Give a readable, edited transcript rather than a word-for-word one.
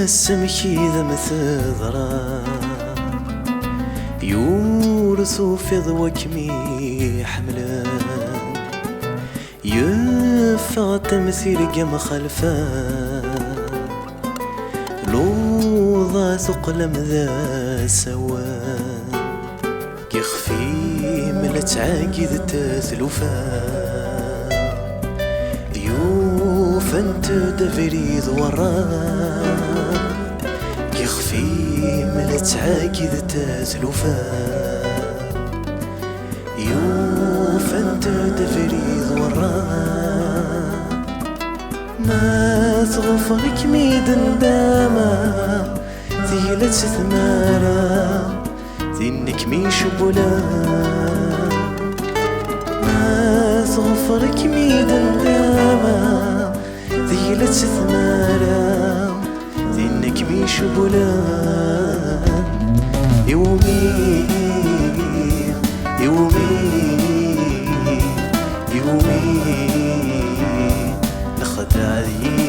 السمكي ذا مثذرة يورثو في ضوك مي حملان يفا تمثيل قم خلفان لوضا ثقلم ذا سوان يخفي ملت عاقد تثلفان يوفنت دفري وران يخفي ملت عاقد تثلفان يوفنت دفري وران ما تغفرك ميدن داما ذيلت ثمارا ذينك ميش بولان ما تغفرك ميدن داما ذيلت ثمارا ذينك ميش بولان يومي يومي يومي نخدع ذي